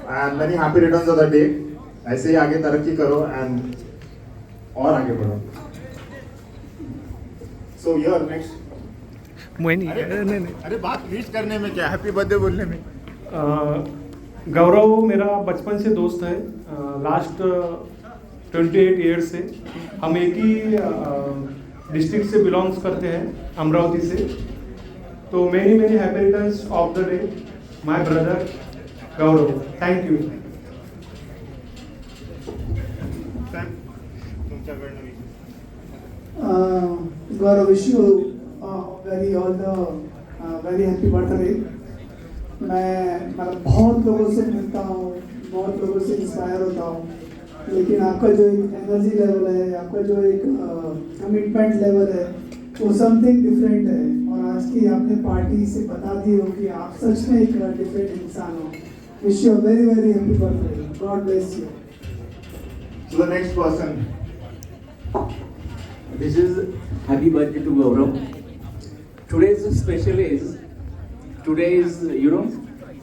And many happy returns of the day. ऐसे ही आगे तरक्की करो एंड और आगे बढ़ो। So your next. अरे बात रीच करने में क्या, हैप्पी बर्थडे बोलने में। गौरव मेरा बचपन से दोस्त है, लास्ट 28 ईयर्स से। हम एक ही डिस्ट्रिक्ट से बिलोंग्स करते हैं, अमरावती से। तो many many happy returns of the day my brother Gaurav. Thank you. Gaurav, wish you very happy birthday. मैं मतलब बहुत लोगों से मिलता हूँ, बहुत लोगों से इंस्पायर होता हूँ, लेकिन आपका जो एक एनर्जी लेवल है, आपका जो एक कमिटमेंट लेवल है, वो समथिंग डिफरेंट है। और आज की आपने पार्टी से बता दी हो कि आप सच में एक डिफरेंट इंसान हो। Wish you very very happy birthday. God bless you. So the next person. This is happy birthday to Gaurav. Today's special is, today is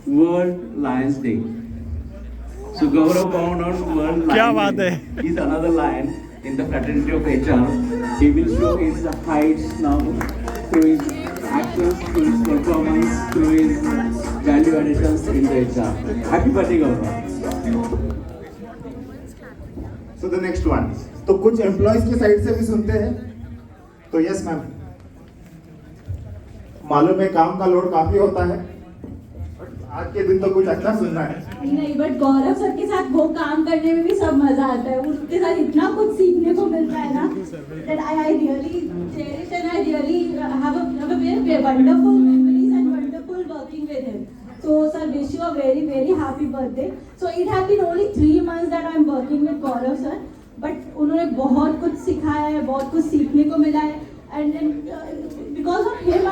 World Lions Day. So Gaurav found on World Lions Day. He's another lion in the fraternity of HR. He will show his heights now through his actions, through his performance, through his value additions in the HR. Happy birthday Gaurav. So the next one. तो कुछ employees की side से भी सुनते हैं, तो yes ma'am. मालूम है काम का लोड काफी होता है, आज के दिन तो कुछ अच्छा सुनना है। नहीं, बट गौरव सर के साथ वो काम करने में भी सब मजा आता है। उनके साथ इतना कुछ सीखने को मिलता है ना, that I really cherish and I really have a very wonderful memories and wonderful working with him. So sir, wish you a very very happy birthday. So it has been only 3 months that I am working with Gaurav sir, but उन्होंने बहुत कुछ सिखाया है, बहुत कुछ सीखने को मिला है, and because of him I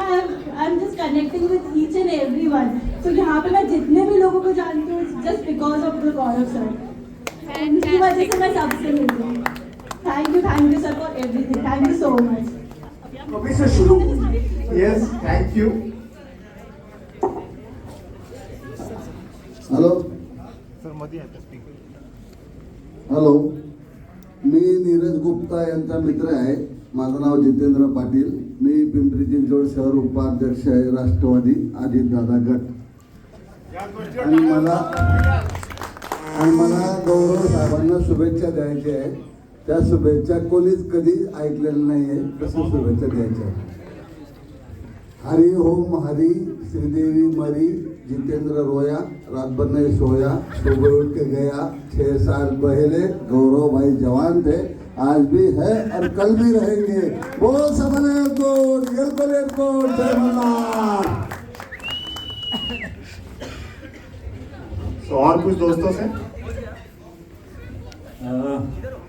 am just connecting with each and everyone. So यहाँ पे मैं जितने भी लोगों को जानती हूँ, just because of the Gaurav sir, and उनकी वजह से मैं सबसे मिलती हूँ। Thank you sir for everything. Thank you so much. अभी से शुरू। Yes, thank you. Hello hello, मी नीरज गुप्ता यांचा मित्र आहे. माझं नाव जितेंद्र पाटील. मी पिंपरी चिंचवड शहर उपाध्यक्ष आहे, राष्ट्रवादी अजितदादा गट. आणि मला गौरव साहेबांना शुभेच्छा द्यायच्या आहे. त्या शुभेच्छा कोणीच कधी ऐकलेलं नाही आहे, तसं शुभेच्छा द्यायच्या आहे. हरी ओम हरी श्रीदेवी मरी जितेंद्र रोया, रात भर नहीं सोया, सुबह उठ के गया, 6 साल पहले गौरव भाई जवान थे, आज भी है और कल भी रहेंगे. बोल सबल एयरपोर्ट, एयरपोर्ट एयरपोर्ट, जय मल्हार. तो और कुछ दोस्तों से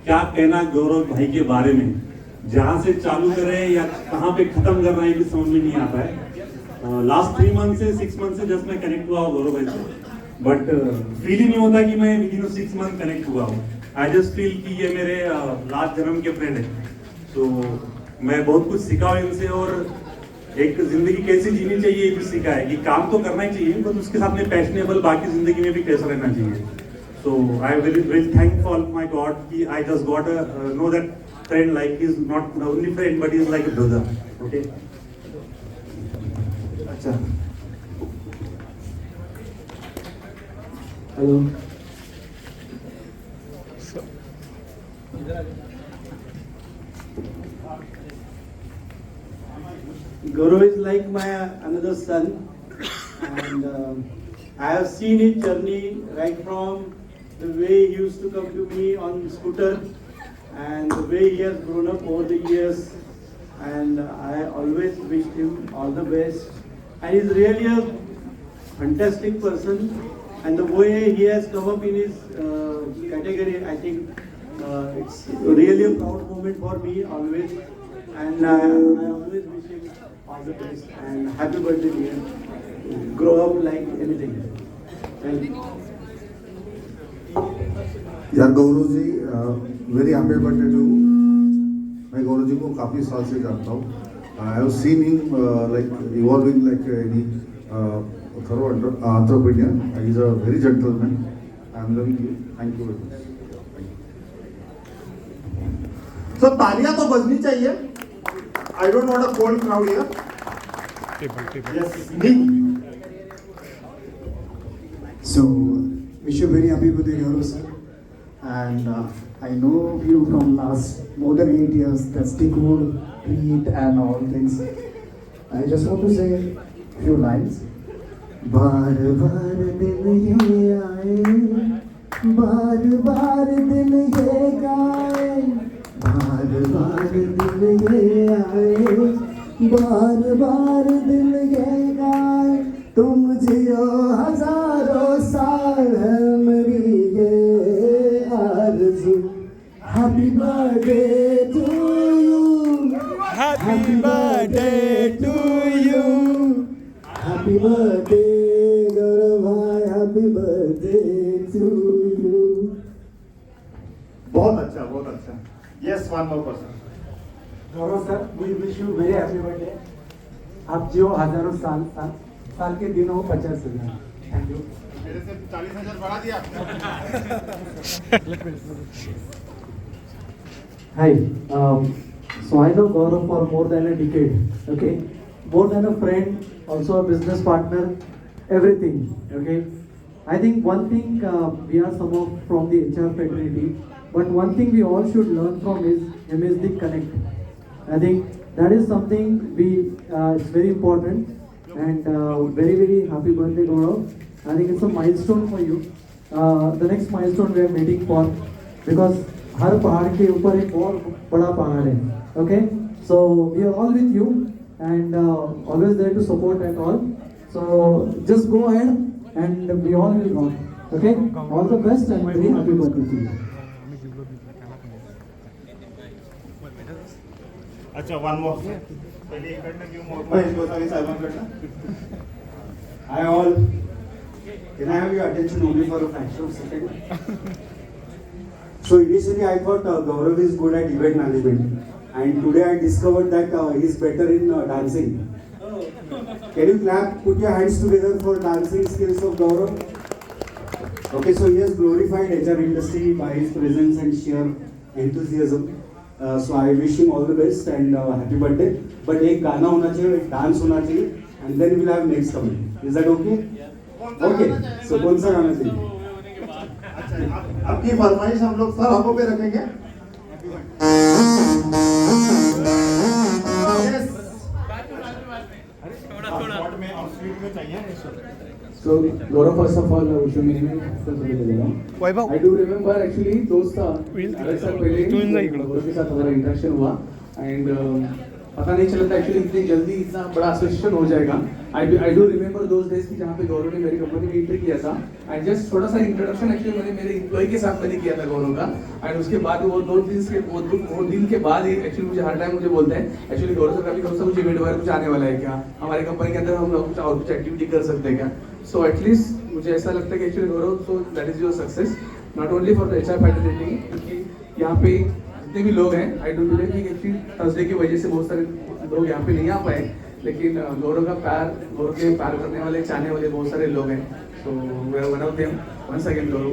क्या कहना गौरव भाई के बारे में, जहाँ से चालू करें या कहाँ पे खत्म करना है भी समझ में नहीं आता है. लास्ट 3 मंथ से 6 मंथ से जस्ट मैं कनेक्ट हुआ हूँ गौरव भाई से, बट फील ही नहीं होता कि मैं विदिन 6 मंथ कनेक्ट हुआ हूँ. आई जस्ट फील कि ये मेरे लास्ट जन्म के फ्रेंड है. तो मैं बहुत कुछ सीखा हूँ इनसे, और एक जिंदगी कैसे जीनी चाहिए ये भी सीखा है कि काम तो करना ही चाहिए, बट उसके साथ में पैशनेबल बाकी जिंदगी में भी कैसा रहना चाहिए. So I am very very thankful my God कि I just got a know that friend, like he's not the only friend but he's like a brother. Okay. अच्छा, Hello. Gaurav is like my another son, and I have seen his journey right from the way he used to come to me on scooter and the way he has grown up over the years, and I always wished him all the best. And he's really a fantastic person, and the way he has come up in his category, I think it's really a proud moment for me always, and I always wish him all the best and happy birthday dear. Grow up like anything. Thank you. यार Gaurav ji, very happy birthday to. मैं गौरव जी को काफ़ी साल से जानता हूँ. I have seen him like evolving like any thorough entrepreneur. He is a very gentleman. I'm loving you. Thank you very much. So तालियां तो बजनी चाहिए. I don't want a cold crowd here. Yes, Nick. So, wish you very happy birthday, Gaurav sir. And I know you from last more than 8 years. That's the cool treat and all things. I just want to say a few lines. बार बार दिन ये आए, बार बार दिन ये गाए, बार बार दिन ये आए, बार बार दिन ये गाए, तुम जियो हजारों साल है मेरी ये आरज़ू. Happy birthday to you. Happy birthday to you. Happy birthday, Gaurav bhai. Happy birthday to you. बहुत अच्छा, बहुत अच्छा. Yes, one more person. Gaurav sir, we wish you very happy birthday. आप जियो हजारों साल, साल के दिन हो 50,000. Thank you. मेरे से 40,000 बढ़ा दिया आपने. Hi, so I know Gaurav for more than a decade, okay? More than a friend, also a business partner, everything, okay? I think one thing, we are some of from the HR fraternity, but one thing we all should learn from him is the connect. I think that is something it's very important, and very, very happy birthday, Gaurav. I think it's a milestone for you. The next milestone we are waiting for, because हर पहाड़ के ऊपर एक और बड़ा पहाड़ है. Okay, so we are all with you and always there to support and all. So just go ahead and we all will rock. Okay, all the best and very happy birthday to you. अच्छा, one more. पहले इकडनं घेऊ मग Mahesh Gosavi साहेबांकडनं. Hi all. Can I have your attention only for a fraction of a second? So initially I thought Gaurav is good at event management, and today I discovered that he is better in dancing. Can you clap, put your hands together for dancing skills of Gaurav? Okay, so he has glorified HR industry by his presence and sheer enthusiasm. So I wish him all the best and happy birthday. But एक गाना होना चाहिए, एक dance होना चाहिए, and then we'll have next comment. Is that okay? Okay. So कौन सा गाना चाहिए? आपकी फरमाइश हम लोग सर आंखों पे रखेंगे. स्पॉट में और स्पीड में चाहिए. So Gaurav, first of all, wish you many I do remember actually those साल पहले गौरव के साथ हमारा इंटरेक्शन हुआ and पता नहीं चला था एक्चुअली इतनी जल्दी इतना बड़ा एसोसिएशन हो जाएगा. I do remember those days कि जहाँ पे गौरव ने मेरी कंपनी में एंट्री किया था and just थोड़ा सा इंट्रोडक्शन एक्चुअली मैंने मेरे एम्प्लॉय के साथ मैंने किया था गौरव का. and उसके बाद वो दो दिन के बाद ही एक्चुअली मुझे हर टाइम मुझे बोलते हैं एक्चुअली गौरव सर कभी कुछ इवेंट वगैरह कुछ आने वाला है क्या, हमारी कंपनी के अंदर हम लोग कुछ और कुछ एक्टिविटी कर सकते हैं क्या. सो एटलीस्ट मुझे ऐसा लगता है कि actually Gaurav so that is your success not only for the HR faculty, क्योंकि यहाँ पे जितने भी लोग हैं आई डोंट बिलीव कि एक्चुअली थर्सडे की वजह से बहुत सारे लोग यहाँ पे नहीं आ पाए, लेकिन गौरव के प्यार करने वाले चाहने वाले बहुत सारे लोग हैं. So we are one of them. Once again Gaurav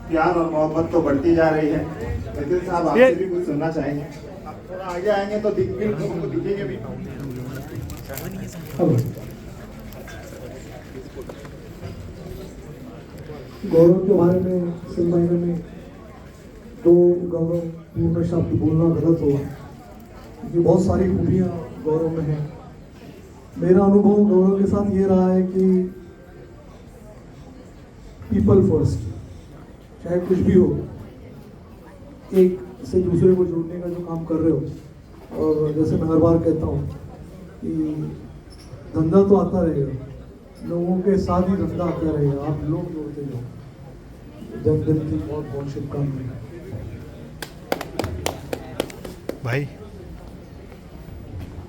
प्यार और मोहब्बत तो बढ़ती जा रही है. नितिन साहब आपसे भी कुछ सुनना चाहेंगे. आप थोड़ा आगे आएंगे तो दिखेंगे भी. गौरव के बारे में इस महीने में दो गौरव पूर्ण शब्द बोलना गलत होगा, क्योंकि बहुत सारी खूबियाँ गौरव में हैं. मेरा अनुभव गौरव के साथ ये रहा है कि पीपल फर्स्ट, चाहे कुछ भी हो, एक से दूसरे को जोड़ने का जो काम कर रहे हो. और जैसे मैं हर बार कहता हूँ कि धंधा तो आता रहेगा, लोगों के साथ ही धंधा आता रहेगा. आप लोग जोड़ते जाओ. जन्मदिन की बहुत बहुत शुभकामनाएं भाई.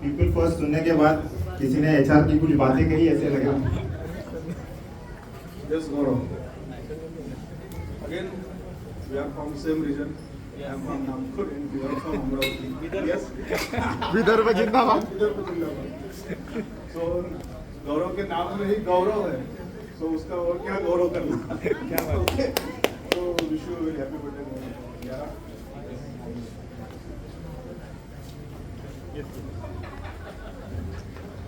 पीपल फर्स्ट सुनने के बाद किसी ने HR की कुछ बातें कही ऐसे लगा. Yes, Gaurav. Again, we are from same region. I am from Nagpur and we are from Amravati. Yes. Vidarbha जिंदाबाद. So गौरव के नाम में ही गौरव है, तो उसका और क्या गौरव करना। क्या बात है। तो wish you very happy birthday.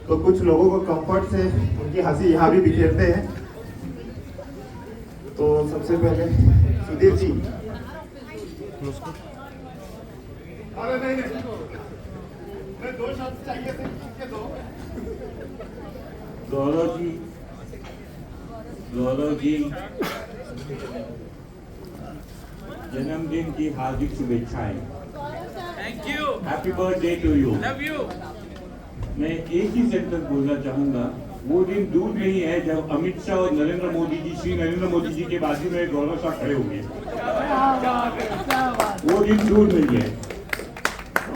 तो कुछ लोगों को कंफर्ट से उनकी हंसी यहाँ भी बिखेरते हैं। तो सबसे पहले सुधीर जी। अरे नहीं, दो शब्द चाहिए थे, दो। गौरव जी जन्मदिन की हार्दिक शुभेच्छाएं। Thank you. Happy birthday to you. Love you. मैं एक ही सेंटेंस बोलना चाहूंगा, वो दिन दूर नहीं है जब अमित शाह और नरेंद्र मोदी जी, श्री नरेंद्र मोदी जी के बाजू में गौरव शाह खड़े होंगे। वो दिन दूर नहीं है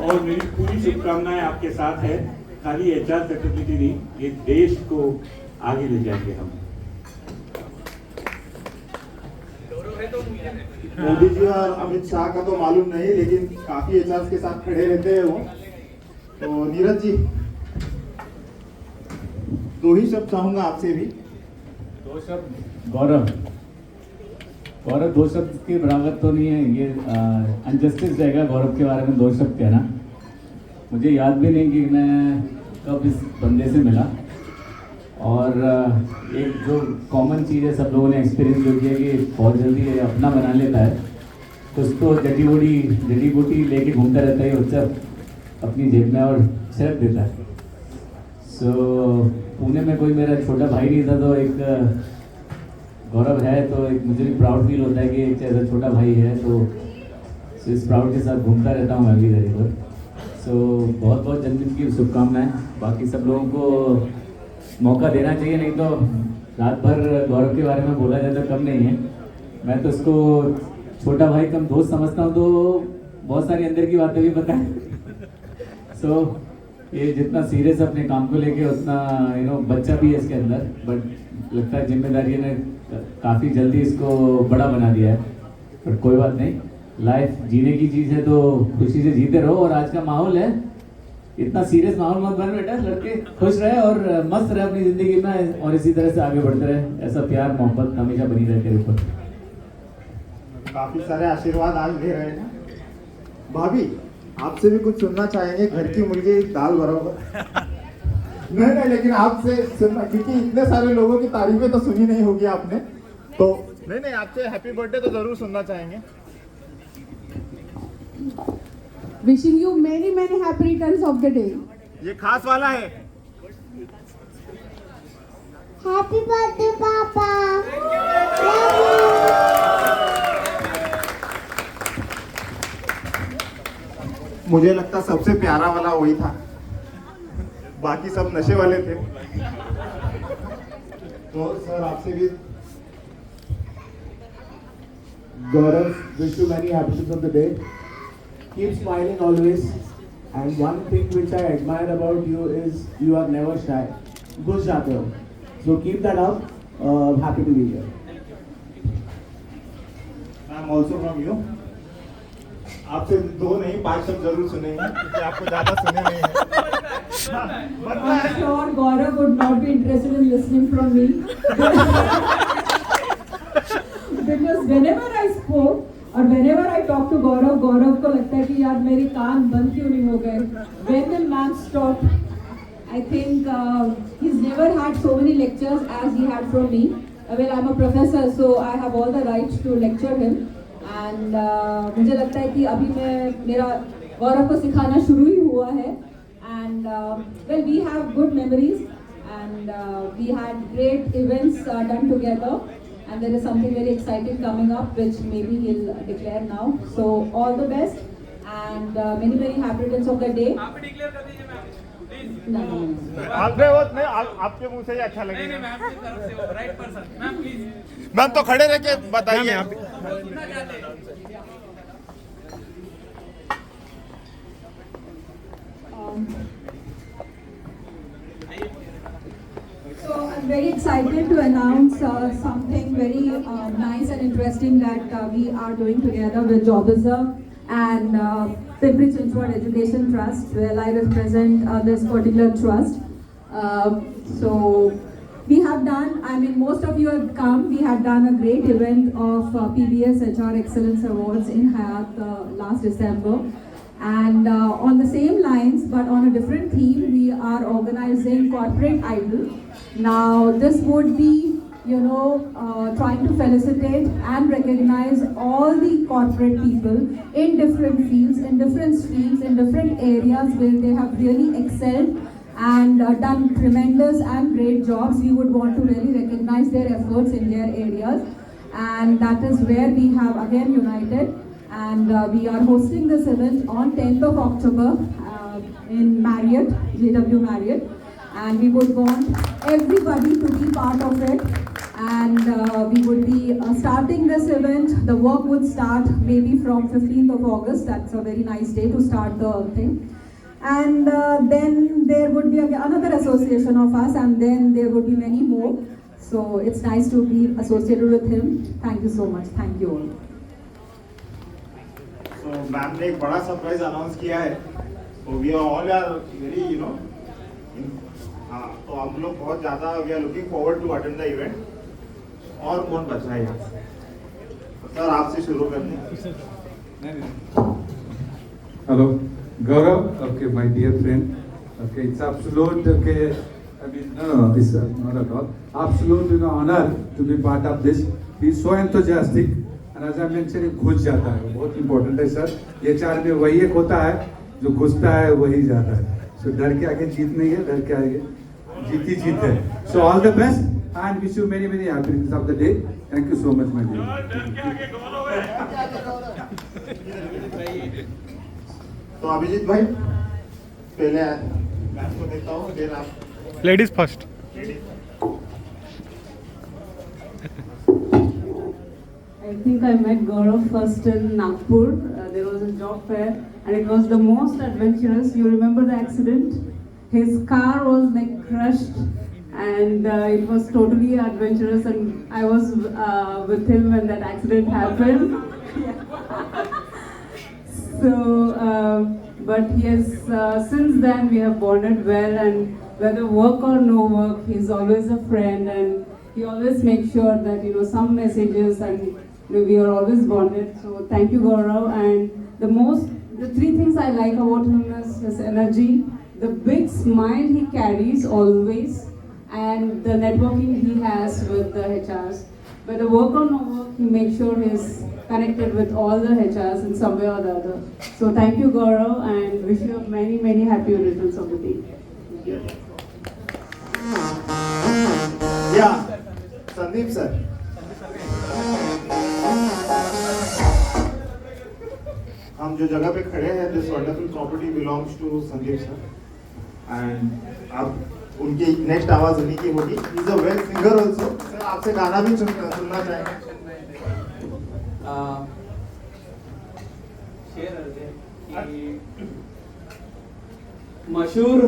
और मेरी पूरी शुभकामनाएं आपके साथ है। खाली एचआर सेक्रेटरी नहीं, ये देश को आगे ले जाएंगे हम। मोदी जी और अमित शाह का तो मालूम नहीं, लेकिन काफी एचआर के साथ खड़े रहते हैं वो। तो नीरज जी, दो ही शब्द चाहूंगा आपसे भी। दो शब्द गौरव दो शब्द के बराबर तो नहीं है, ये अनजस्टिस रहेगा गौरव के बारे में दो शब्द कहना। मुझे याद भी नहीं कि मैं कब इस बंदे से मिला, और एक जो कॉमन चीज़ है सब लोगों ने एक्सपीरियंस जो किया कि बहुत जल्दी ये अपना बना लेता है। कुछ तो जड़ी बूटी लेके घूमता रहता है और अपनी जेब में और छिड़क देता है। सो पुणे में कोई मेरा छोटा भाई नहीं था, तो एक गौरव है, तो एक मुझे भी प्राउड फील होता है कि एक ऐसा छोटा भाई है। तो इस प्राउड के साथ घूमता रहता हूँ मैं भी इधर उधर। सो बहुत बहुत जन्मदिन की शुभकामनाएं। बाकी सब लोगों को मौका देना चाहिए, नहीं तो रात भर गौरव के बारे में बोला जाए तो कम नहीं है। मैं तो उसको छोटा भाई कम दोस्त समझता हूँ, तो बहुत सारी अंदर की बातें भी पता है। सो ये जितना सीरियस अपने काम को लेके उतना बच्चा भी है इसके अंदर, बट लगता है जिम्मेदारी ने काफ़ी जल्दी इसको बड़ा बना दिया है। बट कोई बात नहीं, लाइफ जीने की चीज़ है तो खुशी से जीते रहो। और आज का माहौल है, इतना सीरियस माहौल मत बन बेटा, लड़के खुश रहे और मस्त रहे अपनी ज़िंदगी में, और इसी तरह से आगे बढ़ते रहे। ऐसा प्यार मोहब्बत हमेशा बनी रहे तेरे ऊपर। काफी सारे आशीर्वाद आज दे रहे हैं। भाभी, आपसे भी कुछ सुनना चाहेंगे, घर की मुर्गी दाल बराबर। नहीं, लेकिन आपसे सुनना, क्योंकि इतने सारे लोगों की तारीफें तो सुनी नहीं होगी आपने, तो नहीं आपसे हैप्पी बर्थडे तो जरूर सुनना चाहेंगे। Wishing you many many happy returns of the day. ये खास वाला है। हैप्पी बर्थडे पापा। मुझे लगता सबसे प्यारा वाला वही था, बाकी सब नशे वाले थे। तो सर आपसे भी Gaurav, wish you many happiness of the day. Keep smiling always. And one thing which I admire about you is you are never shy. घुस जाते हो. So keep that up. Happy to be here. I'm also from you. आपसे 2 नहीं 5 शब्द जरूर सुनेंगे, क्योंकि आपको ज्यादा सुने नहीं है। I'm sure Gaurav would not be interested in listening from me. Because whenever I spoke or whenever I talk to Gaurav को लगता है कि यार मेरी कान बंद क्यों नहीं हो गए। When will man stop? I think he's never had so many lectures as he had from me. Well, I'm a professor, so I have all the right to lecture him. And मुझे लगता है कि अभी मेरा गौरव को सिखाना शुरू ही हुआ है। And well, we have good memories and we had great events done together. And there is something very exciting coming up, which maybe he'll declare now. So all the best and many many happy returns of the day. आप declare कर दीजिए ma'am please. नहीं। आपके मुंह से ही अच्छा लगेगा। नहीं मैम की तरफ से हो, right person ma'am please. Ma'am तो खड़े रह के बताइए आप। सुनना चाहते हैं। So I'm very excited to announce something very nice and interesting that we are doing together with Jobizzer and Pimpri-Chinchwad Education Trust. Well, I represent this particular trust. So we have done, I mean, most of you have come. We had done a great event of PBS HR Excellence Awards in Hayat last December. And on the same lines, but on a different theme, we are organizing Corporate Idol. Now, this would be, trying to felicitate and recognize all the corporate people in different fields, in different streams, in different areas where they have really excelled and done tremendous and great jobs. We would want to really recognize their efforts in their areas, and that is where we have again united, and we are hosting this event on 10th of October in Marriott, JW Marriott, and we would want everybody to be part of it, and we would be starting this event. The work would start maybe from 15th of August. That's a very nice day to start the thing. And then there would be another association of us, and then there would be many more. So it's nice to be associated with him. Thank you so much. Thank you all. So ma'am ने एक बड़ा surprise announce किया है. So we all are very, हाँ, तो हम लोग बहुत ज़्यादा we are looking forward to attend the event. और कौन बचा है यहाँ से? सर आपसे शुरू करते हैं. Hello. Gaurav, okay, my dear friend, okay, it's absolute, okay, I mean, no, it's not at all, absolute, honor to be part of this. He's so enthusiastic, and as I mentioned, he घुस जाता है, बहुत important है sir. ये चार में वही एक होता है, जो घुसता है वही जाता है. So डर के आगे जीत नहीं है, डर के आगे जीत ही जीत है. So all the best, and wish you many many happiness of the day. Thank you so much, my dear. तो अभिजीत भाई पहले मैम को देखता हूँ, फिर आप. Ladies first. I think I met Gaurav first in Nagpur. There was a job fair, and it was the most adventurous. You remember the accident? His car was like crushed, and it was totally adventurous. And I was with him when that accident happened. So, but he has, since then we have bonded well, and whether work or no work, he's always a friend, and he always makes sure that, some messages, and we are always bonded. So thank you, Gaurav. And the three things I like about him is his energy, the big smile he carries always, and the networking he has with the HRs. Whether work or no work, he makes sure he's connected with all the HRs in some way or the other. So thank you, Gaurav, and wish you many, many happy returns of the day. Yeah, Sandeep sir. हम जो जगह पे खड़े हैं, this wonderful property belongs to Sandeep sir, and अब उनकी next आवाज उन्हीं की होगी. He is a well singer also. Sir आपसे गाना भी सुनना चाहेंगे. मशहूर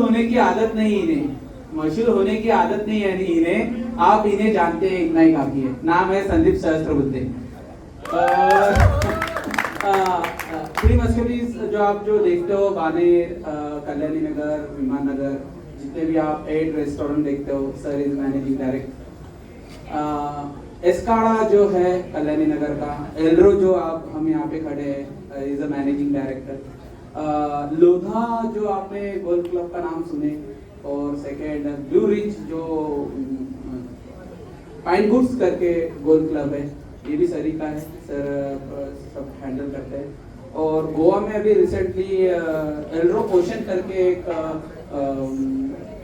होने की आदत नहीं इन्हें, मशहूर होने की आदत नहीं है इन्हें, आप इन्हें जानते हैं इतना ही काफी है. नाम है संदीप सहस्त्रबुद्धे. थ्री मस्करीज जो आप देखते हो, बानेर, कल्याणी नगर, विमान नगर, जितने भी आप 8 रेस्टोरेंट देखते हो, सर इज मैनेजिंग डायरेक्टर. एस्काड़ा जो है कल्याणी नगर का, एल्ड्रो जो हम यहाँ पे खड़े हैं, is a managing director. Lodha जो आपने गोल्फ क्लब का नाम सुने, और सेकेंड ब्लू रिच जो पाइन गुड्स करके गोल्फ क्लब है, ये भी सरी का है सर, सब हैंडल करते हैं. और गोवा में अभी रिसेंटली एल्ड्रो ओशन करके एक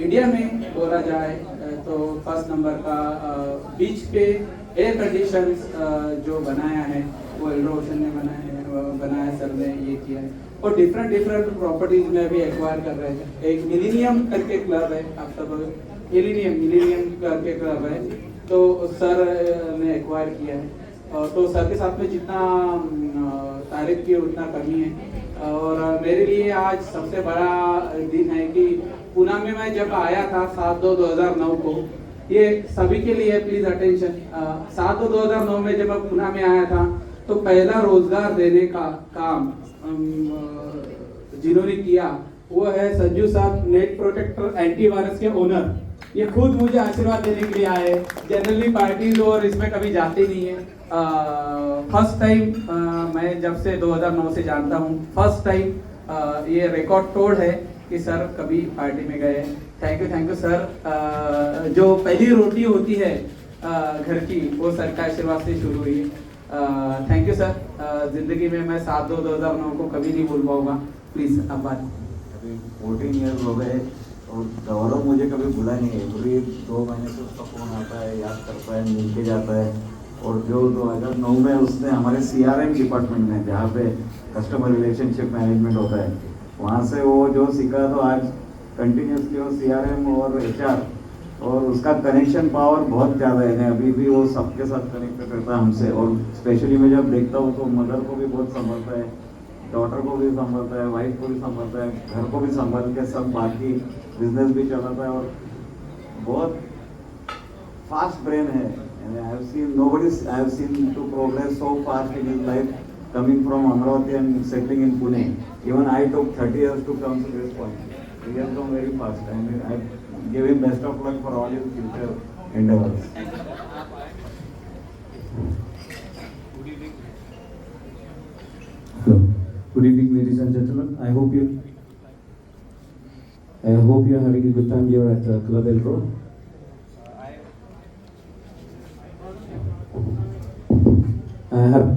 इंडिया में बोला जाए तो फर्स्ट नंबर का बीच पे एयर कंडीशंस जो बनाया है वो एल्ड्रो ओशन ने बनाया सर ने ये किया है. और डिफरेंट प्रॉपर्टीज में भी एक्वायर कर रहे हैं. एक मिलीनियम करके क्लब है, आप सब मिलीनियम करके क्लब है, तो सर ने एक्वायर किया है. तो सर के साथ में जितना तारीफ की उतना कमी है. और मेरे लिए आज सबसे बड़ा दिन है कि पुणे में मैं जब आया था 7/2/2009 को, ये सभी के लिए प्लीज अटेंशन, 7/2/2009 में जब मैं पुणे में आया था तो पहला रोजगार देने का काम जिन्होंने किया वो है संजू साहब, नेट प्रोटेक्टर एंटीवायरस के ओनर। ये खुद मुझे आशीर्वाद देने के लिए आए। जनरली पार्टीज और इसमें कभी जाते नहीं है। फर्स्ट टाइम मैं जब से 2009 से जानता हूँ, फर्स्ट टाइम ये रिकॉर्ड तोड़ है कि सर कभी पार्टी में गए। Thank you sir. जो पहली रोटी होती है घर की वो सर का आशीर्वाद से शुरू हुई है। Thank you sir. जिंदगी में मैं 7/2/2009 को कभी नहीं भूल पाऊंगा। प्लीज अब बात। 14 ईयर्स हो गए और गौरव मुझे कभी भूला नहीं है। पूरी 2 महीने से उसका फ़ोन आता है, याद करता है, मिल के जाता है। और जो 2009 में उसने हमारे CRM डिपार्टमेंट में, जहाँ पे कस्टमर रिलेशनशिप मैनेजमेंट होता है, वहाँ से वो जो सीखा तो आज कंटिन्यूसली वो CRM और HR और उसका कनेक्शन पावर बहुत ज़्यादा है। अभी भी वो सबके साथ कनेक्टेड रहता है हमसे। और स्पेशली मैं जब देखता हूँ तो मदर को भी बहुत संभालता है, डॉटर को भी संभालता है, वाइफ को भी संभालता है, घर को भी संभाल के सब बाकी बिजनेस भी चलाता है। और बहुत फास्ट ब्रेन है। I have seen to progress so fast in his life, coming from Amravati and settling in Pune. Even I took 30 years to come to this point. He has come very fast. I give him best of luck for all his future endeavors. Hello. Good evening, ladies and gentlemen. I hope you are having a good time here at Club Elro. I have